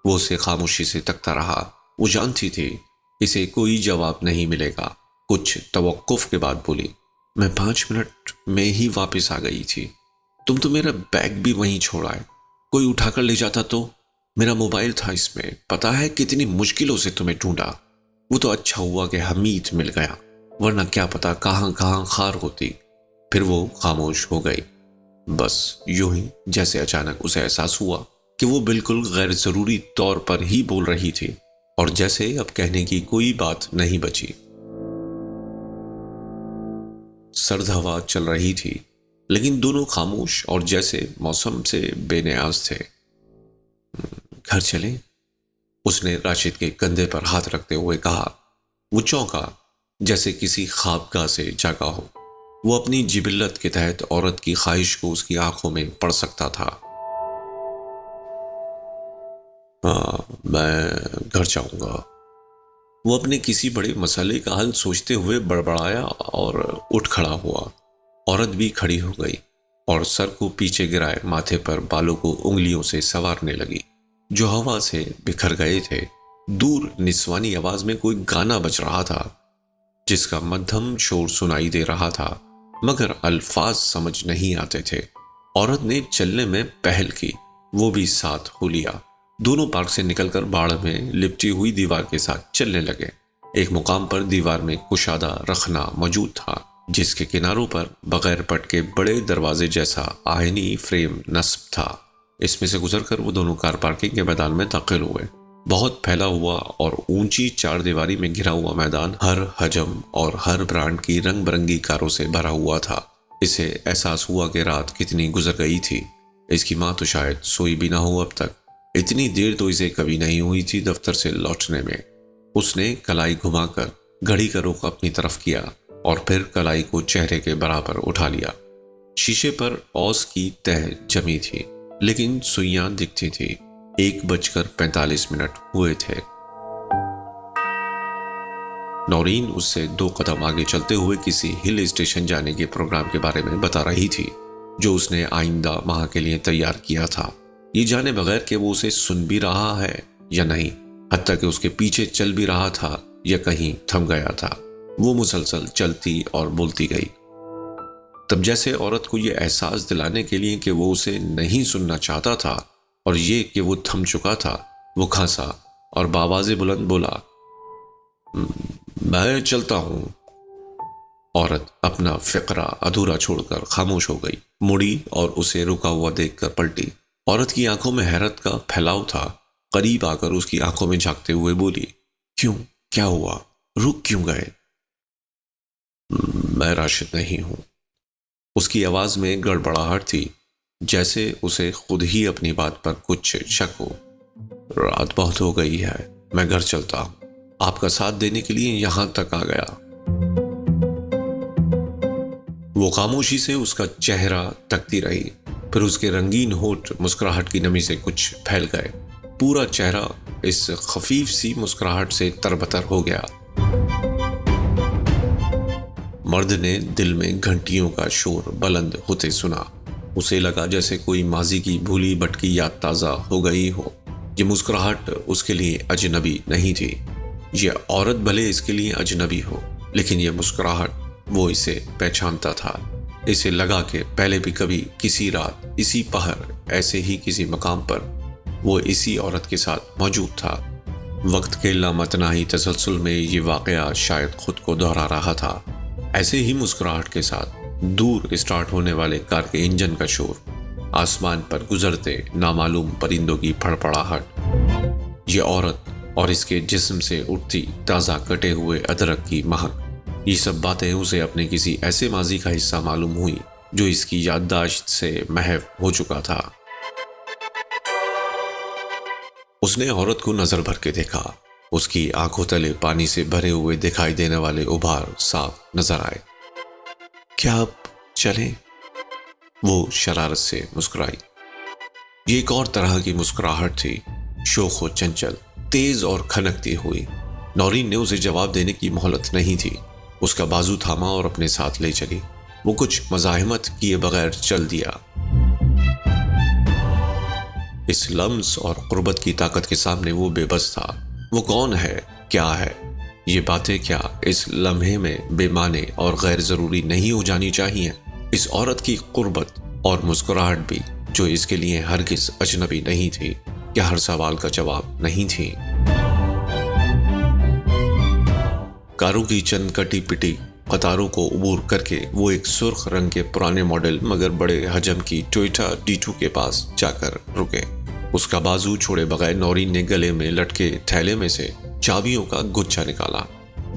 وہ اسے خاموشی سے تکتا رہا۔ وہ جانتی تھی اسے کوئی جواب نہیں ملے گا۔ کچھ توقف کے بعد بولی، میں 5 منٹ میں ہی واپس آ گئی تھی۔ تم تو میرا بیگ بھی وہیں چھوڑا ہے، کوئی اٹھا کر لے جاتا تو؟ میرا موبائل تھا اس میں، پتا ہے کتنی مشکلوں سے تمہیں ڈھونڈا۔ وہ تو اچھا ہوا کہ حمید مل گیا، ورنہ کیا پتا کہاں کہاں خار ہوتی۔ پھر وہ خاموش ہو گئی، بس یوں ہی جیسے اچانک اسے احساس ہوا کہ وہ بالکل غیر ضروری طور پر ہی بول رہی تھی، اور جیسے اب کہنے کی کوئی بات نہیں بچی۔ سرد ہوا چل رہی تھی، لیکن دونوں خاموش اور جیسے موسم سے بے نیاز تھے۔ گھر چلیں؟ اس نے راشد کے کندھے پر ہاتھ رکھتے ہوئے کہا۔ وہ چونکا، جیسے کسی خوابگاہ سے جاگا ہو۔ وہ اپنی جبلت کے تحت عورت کی خواہش کو اس کی آنکھوں میں پڑھ سکتا تھا۔ ہاں میں گھر جاؤں گا۔ وہ اپنے کسی بڑے مسئلے کا حل سوچتے ہوئے بڑبڑایا اور اٹھ کھڑا ہوا۔ عورت بھی کھڑی ہو گئی اور سر کو پیچھے گرائے ماتھے پر بالوں کو انگلیوں سے سوارنے لگی جو ہوا سے بکھر گئے تھے۔ دور نسوانی آواز میں کوئی گانا بج رہا تھا جس کا مدھم شور سنائی دے رہا تھا، مگر الفاظ سمجھ نہیں آتے تھے۔ عورت نے چلنے میں پہل کی، وہ بھی ساتھ ہو لیا۔ دونوں پارک سے نکل کر باڑ میں لپٹی ہوئی دیوار کے ساتھ چلنے لگے۔ ایک مقام پر دیوار میں کشادہ رخنا موجود تھا جس کے کناروں پر بغیر پٹ کے بڑے دروازے جیسا آہنی فریم نصب تھا۔ اس میں سے گزر کر وہ دونوں کار پارکنگ کے میدان میں داخل ہوئے۔ بہت پھیلا ہوا اور اونچی 4 دیواری میں گھرا ہوا میدان ہر حجم اور ہر برانڈ کی رنگ برنگی کاروں سے بھرا ہوا تھا۔ اسے احساس ہوا کہ رات کتنی گزر گئی تھی۔ اس کی ماں تو شاید سوئی بھی نہ ہو اب تک۔ اتنی دیر تو اسے کبھی نہیں ہوئی تھی دفتر سے لوٹنے میں۔ اس نے کلائی گھما کر گھڑی کا رخ اپنی طرف کیا اور پھر کلائی کو چہرے کے برابر اٹھا لیا۔ شیشے پر اوس کی تہ جمی تھی لیکن سوئیاں دکھتی تھی۔ 1:45 ہوئے تھے۔ نورین اس سے 2 قدم آگے چلتے ہوئے کسی ہل اسٹیشن جانے کے پروگرام کے بارے میں بتا رہی تھی جو اس نے آئندہ ماہ کے لیے تیار کیا تھا، یہ جانے بغیر کہ وہ اسے سن بھی رہا ہے یا نہیں، حتیٰ کہ اس کے پیچھے چل بھی رہا تھا یا کہیں تھم گیا تھا۔ وہ مسلسل چلتی اور بولتی گئی۔ تب جیسے عورت کو یہ احساس دلانے کے لیے کہ وہ اسے نہیں سننا چاہتا تھا اور یہ کہ وہ تھم چکا تھا، وہ کھانسا اور بآواز بلند بولا، میں چلتا ہوں۔ عورت اپنا فقرہ ادھورا چھوڑ کر خاموش ہو گئی، مڑی اور اسے رکا ہوا دیکھ کر پلٹی۔ عورت کی آنکھوں میں حیرت کا پھیلاؤ تھا۔ قریب آ کر اس کی آنکھوں میں جھانکتے ہوئے بولی، کیوں؟ کیا ہوا؟ رک کیوں گئے؟ میں راشد نہیں ہوں۔ اس کی آواز میں گڑبڑاہٹ تھی، جیسے اسے خود ہی اپنی بات پر کچھ شک ہو۔ رات بہت ہو گئی ہے، میں گھر چلتا ہوں، آپ کا ساتھ دینے کے لیے یہاں تک آ گیا۔ وہ خاموشی سے اس کا چہرہ تکتی رہی، پھر اس کے رنگین ہونٹ مسکراہٹ کی نمی سے کچھ پھیل گئے۔ پورا چہرہ اس خفیف سی مسکراہٹ سے تربتر ہو گیا۔ مرد نے دل میں گھنٹیوں کا شور بلند ہوتے سنا۔ اسے لگا جیسے کوئی ماضی کی بھولی بھٹکی یاد تازہ ہو گئی ہو۔ یہ مسکراہٹ اس کے لیے اجنبی نہیں تھی۔ یہ عورت بھلے اس کے لیے اجنبی ہو، لیکن یہ مسکراہٹ وہ اسے پہچانتا تھا۔ اسے لگا کہ پہلے بھی کبھی کسی رات، اسی پہر، ایسے ہی کسی مقام پر وہ اسی عورت کے ساتھ موجود تھا۔ وقت کے لامتناہی تسلسل میں یہ واقعہ شاید خود کو دہرا رہا تھا۔ ایسے ہی مسکراہٹ کے ساتھ دور اسٹارٹ ہونے والے کار کے انجن کا شور، آسمان پر گزرتے نامعلوم پرندوں کی پھڑپڑاہٹ، یہ عورت اور اس کے جسم سے اٹھتی تازہ کٹے ہوئے ادرک کی مہک، یہ سب باتیں اسے اپنے کسی ایسے ماضی کا حصہ معلوم ہوئی جو اس کی یادداشت سے محو ہو چکا تھا۔ اس نے عورت کو نظر بھر کے دیکھا۔ اس کی آنکھوں تلے پانی سے بھرے ہوئے دکھائی دینے والے ابھار صاف نظر آئے۔ کیا آپ چلیں؟ وہ شرارت سے مسکرائی۔ یہ ایک اور طرح کی مسکراہٹ تھی، شوخ و چنچل، تیز اور کھنکتی ہوئی۔ نورین نے اسے جواب دینے کی مہلت نہیں تھی۔ اس کا بازو تھاما اور اپنے ساتھ لے چلی۔ وہ کچھ مزاحمت کیے بغیر چل دیا۔ اس لمس اور قربت کی طاقت کے سامنے وہ بے بس تھا۔ وہ کون ہے؟ کیا ہے؟ یہ باتیں کیا اس لمحے میں بے معنی اور غیر ضروری نہیں ہو جانی چاہیے؟ اس عورت کی قربت اور مسکراہٹ بھی، جو اس کے لیے ہرگز اجنبی نہیں تھی، کیا ہر سوال کا جواب نہیں تھی؟ کاروں کی چند کٹی پٹی قطاروں کو عبور کر کے وہ ایک سرخ رنگ کے پرانے ماڈل مگر بڑے حجم کی ٹویوٹا D2 کے پاس جا کر رکے۔ اس کا بازو چھوڑے بغیر نورین نے گلے میں لٹکے تھیلے میں سے چابیوں کا گچھا نکالا،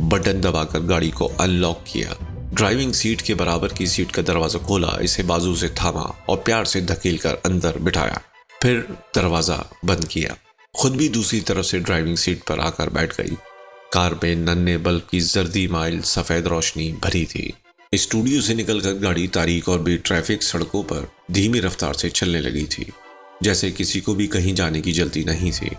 بٹن دبا کر گاڑی کو ان لاک کیا، ڈرائیونگ سیٹ کے برابر کی سیٹ کا دروازہ کھولا، اسے بازو سے تھاما اور پیار سے دھکیل کر اندر بٹھایا، پھر دروازہ بند کیا۔ خود بھی دوسری طرف سے ڈرائیونگ سیٹ پر آ کر بیٹھ گئی۔ کار میں ننھے بلب کی زردی مائل سفید روشنی بھری تھی۔ اسٹوڈیو سے نکل کر گاڑی تاریک اور بے ٹریفک سڑکوں پر دھیمی رفتار سے چلنے لگی تھی، جیسے کسی کو بھی کہیں جانے کی جلدی نہیں تھی۔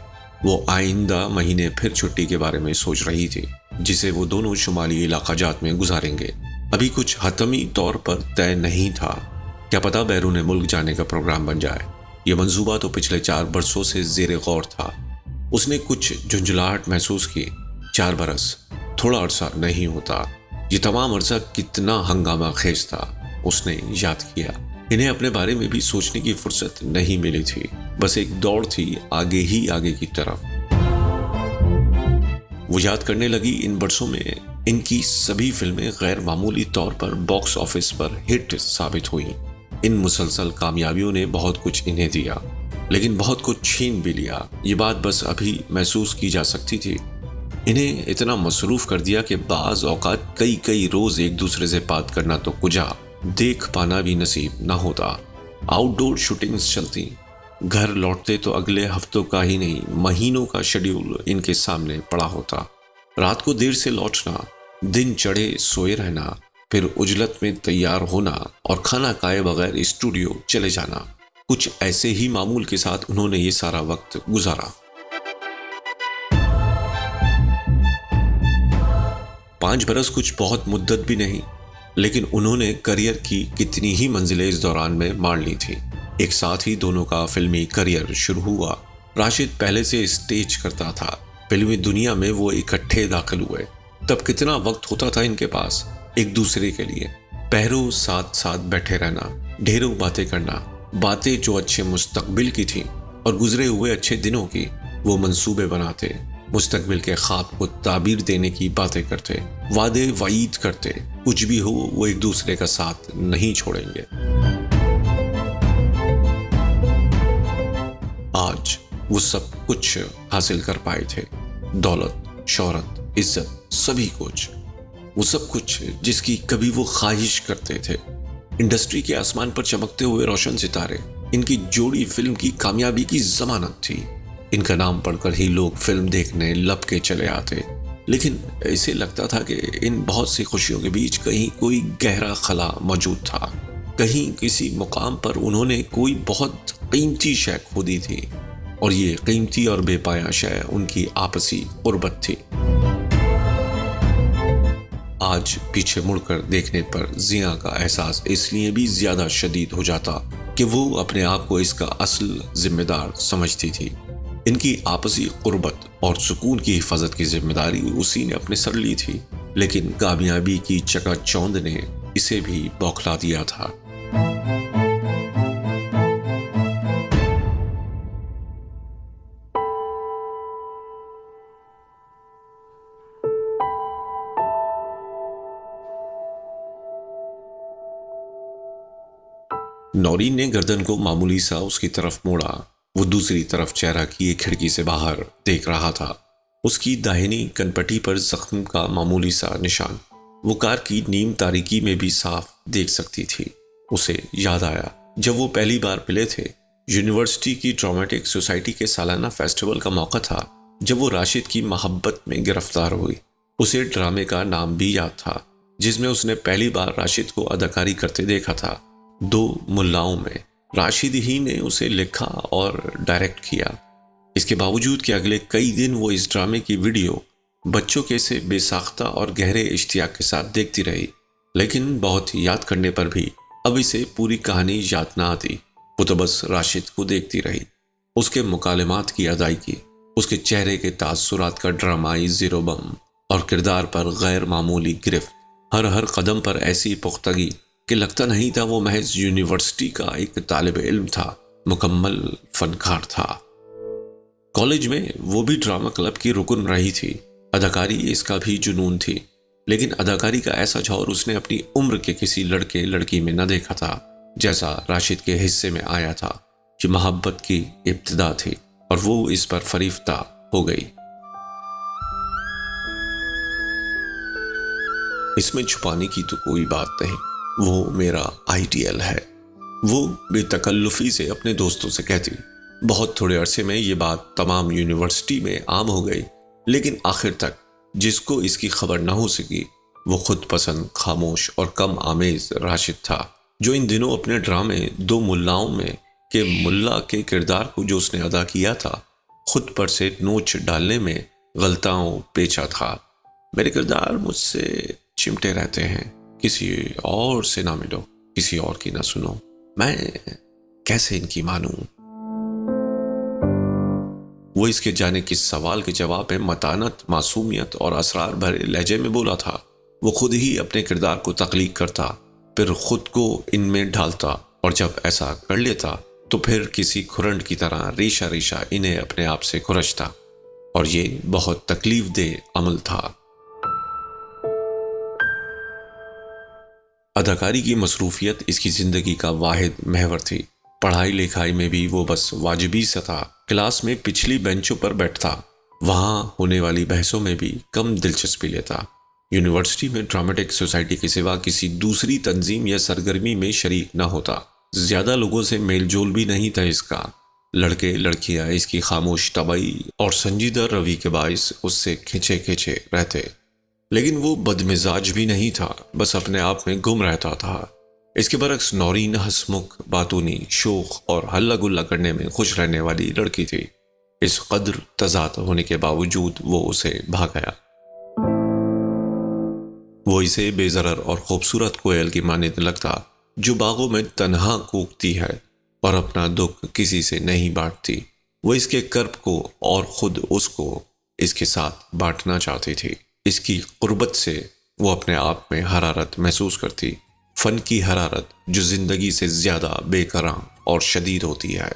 وہ آئندہ مہینے پھر چھٹی کے بارے میں سوچ رہی تھی، جسے وہ دونوں شمالی علاقہ جات میں گزاریں گے۔ ابھی کچھ حتمی طور پر طے نہیں تھا، کیا پتا بیرون ملک جانے کا پروگرام بن جائے۔ یہ منصوبہ تو پچھلے 4 برسوں سے زیر غور تھا۔ اس نے کچھ جھنجھلاہٹ محسوس کی۔ 4 برس تھوڑا عرصہ نہیں ہوتا۔ یہ تمام عرصہ کتنا ہنگامہ خیز تھا، اس نے یاد کیا۔ انہیں اپنے بارے میں بھی سوچنے کی فرصت نہیں ملی تھی، بس ایک دوڑ تھی آگے ہی آگے کی طرف۔ وہ یاد کرنے لگی ان برسوں میں ان کی سبھی فلمیں غیر معمولی طور پر باکس آفس پر ہٹ ثابت ہوئیں۔ ان مسلسل کامیابیوں نے بہت کچھ انہیں دیا، لیکن بہت کچھ چھین بھی لیا۔ یہ بات بس ابھی محسوس کی جا سکتی تھی۔ انہیں اتنا مصروف کر دیا کہ بعض اوقات کئی روز ایک دوسرے سے بات کرنا تو کجا، دیکھ پانا بھی نصیب نہ ہوتا۔ آؤٹ ڈور شوٹنگز چلتی، گھر لوٹتے تو اگلے ہفتوں کا ہی نہیں مہینوں کا شیڈیول ان کے سامنے پڑا ہوتا۔ رات کو دیر سے لوٹنا، دن چڑھے سوئے رہنا، پھر عجلت میں تیار ہونا اور کھانا کھائے بغیر اسٹوڈیو چلے جانا، کچھ ایسے ہی معمول کے ساتھ انہوں نے یہ سارا وقت گزارا۔ 5 برس کچھ بہت مدت بھی نہیں، لیکن انہوں نے کریئر کی کتنی ہی منزلیں اس دوران میں مار لی تھی۔ ایک ساتھ ہی دونوں کا فلمی کریئر شروع ہوا۔ راشد پہلے سے اسٹیج کرتا تھا، فلمی دنیا میں وہ اکٹھے داخل ہوئے۔ تب کتنا وقت ہوتا تھا ان کے پاس ایک دوسرے کے لیے، پہروں ساتھ ساتھ بیٹھے رہنا، ڈھیروں باتیں کرنا، باتیں جو اچھے مستقبل کی تھیں اور گزرے ہوئے اچھے دنوں کی۔ وہ منصوبے بناتے، مستقبل کے خواب کو تعبیر دینے کی باتیں کرتے، وعدے وعید کرتے، کچھ بھی ہو وہ ایک دوسرے کا ساتھ نہیں چھوڑیں گے۔ آج وہ سب کچھ حاصل کر پائے تھے، دولت، شہرت، عزت، سبھی کچھ، وہ سب کچھ جس کی کبھی وہ خواہش کرتے تھے۔ انڈسٹری کے آسمان پر چمکتے ہوئے روشن ستارے، ان کی جوڑی فلم کی کامیابی کی ضمانت تھی۔ ان کا نام پڑھ کر ہی لوگ فلم دیکھنے لپ کے چلے آتے، لیکن ایسے لگتا تھا کہ ان بہت سی خوشیوں کے بیچ کہیں کوئی گہرا خلا موجود تھا، کہیں کسی مقام پر انہوں نے کوئی بہت قیمتی شے کھو دی تھی، اور یہ قیمتی اور بے پایہ شے ان کی آپسی قربت تھی۔ آج پیچھے مڑ کر دیکھنے پر زیاں کا احساس اس لیے بھی زیادہ شدید ہو جاتا کہ وہ اپنے آپ کو اس کا اصل ذمہ دار سمجھتی تھی۔ ان کی آپسی قربت اور سکون کی حفاظت کی ذمہ داری اسی نے اپنے سر لی تھی، لیکن کامیابی کی چکا چوند نے اسے بھی بوکھلا دیا تھا۔ نورین نے گردن کو معمولی سا اس کی طرف موڑا۔ وہ دوسری طرف چہرہ کیے کھڑکی سے باہر دیکھ رہا تھا۔ اس کی داہنی کنپٹی پر زخم کا معمولی سا نشان وہ کار کی نیم تاریکی میں بھی صاف دیکھ سکتی تھی۔ اسے یاد آیا جب وہ پہلی بار ملے تھے، یونیورسٹی کی ڈراماٹک سوسائٹی کے سالانہ فیسٹیول کا موقع تھا جب وہ راشد کی محبت میں گرفتار ہوئی۔ اسے ڈرامے کا نام بھی یاد تھا جس میں اس نے پہلی بار راشد کو اداکاری کرتے دیکھا تھا، 2 ملاؤں میں۔ راشد ہی نے اسے لکھا اور ڈائریکٹ کیا۔ اس کے باوجود کہ اگلے کئی دن وہ اس ڈرامے کی ویڈیو بچوں کے سے بے ساختہ اور گہرے اشتیاق کے ساتھ دیکھتی رہی، لیکن بہت یاد کرنے پر بھی اب اسے پوری کہانی یاد نہ آتی۔ وہ تو بس راشد کو دیکھتی رہی، اس کے مکالمات کی ادائیگی، اس کے چہرے کے تاثرات کا ڈرامائی زیر و بم، اور کردار پر غیر معمولی گرفت، ہر قدم پر ایسی پختگی کہ لگتا نہیں تھا وہ محض یونیورسٹی کا ایک طالب علم تھا، مکمل فنکار تھا۔ کالج میں وہ بھی ڈرامہ کلب کی رکن رہی تھی، اداکاری اس کا بھی جنون تھی، لیکن اداکاری کا ایسا جھور اس نے اپنی عمر کے کسی لڑکے لڑکی میں نہ دیکھا تھا جیسا راشد کے حصے میں آیا تھا۔ یہ محبت کی ابتدا تھی اور وہ اس پر فریفتہ ہو گئی۔ اس میں چھپانے کی تو کوئی بات نہیں، وہ میرا آئیڈیل ہے، وہ بے تکلفی سے اپنے دوستوں سے کہتی۔ بہت تھوڑے عرصے میں یہ بات تمام یونیورسٹی میں عام ہو گئی، لیکن آخر تک جس کو اس کی خبر نہ ہو سکی وہ خود پسند، خاموش اور کم آمیز راشد تھا، جو ان دنوں اپنے ڈرامے 2 ملاؤں میں کے ملا کے کردار کو جو اس نے ادا کیا تھا، خود پر سے نوچ ڈالنے میں غلطاؤں پیچا تھا۔ میرے کردار مجھ سے چمٹے رہتے ہیں، کسی اور سے نہ ملو، کسی اور کی نہ سنو، میں کیسے ان کی مانوں؟ وہ اس کے جانے کس سوال کے جواب میں متانت، معصومیت اور اسرار بھرے لہجے میں بولا تھا۔ وہ خود ہی اپنے کردار کو تخلیق کرتا، پھر خود کو ان میں ڈھالتا، اور جب ایسا کر لیتا تو پھر کسی کھرنڈ کی طرح ریشہ ریشہ انہیں اپنے آپ سے کھرچتا، اور یہ بہت تکلیف دہ عمل تھا۔ اداکاری کی مصروفیت اس کی زندگی کا واحد محور تھی۔ پڑھائی لکھائی میں بھی وہ بس واجبی سا تھا، کلاس میں پچھلی بینچوں پر بیٹھتا، وہاں ہونے والی بحثوں میں بھی کم دلچسپی لیتا، یونیورسٹی میں ڈرامٹک سوسائٹی کے سوا کسی دوسری تنظیم یا سرگرمی میں شریک نہ ہوتا. زیادہ لوگوں سے میل جول بھی نہیں تھا اس کا. لڑکے لڑکیاں اس کی خاموش طبعی اور سنجیدہ روی کے باعث اس سے کھنچے کھنچے رہتے. لیکن وہ بدمزاج بھی نہیں تھا، بس اپنے آپ میں گم رہتا تھا. اس کے برعکس نورین ہسمکھ، باتونی، شوخ اور ہلا گلا کرنے میں خوش رہنے والی لڑکی تھی. اس قدر تضاد ہونے کے باوجود وہ اسے بھا گیا. وہ اسے بے ضرر اور خوبصورت کوئل کی مانند لگتا جو باغوں میں تنہا کوکتی ہے اور اپنا دکھ کسی سے نہیں بانٹتی. وہ اس کے کرب کو اور خود اس کو اس کے ساتھ بانٹنا چاہتی تھی. اس کی قربت سے وہ اپنے آپ میں حرارت محسوس کرتی، فن کی حرارت جو زندگی سے زیادہ بے کراں اور شدید ہوتی ہے.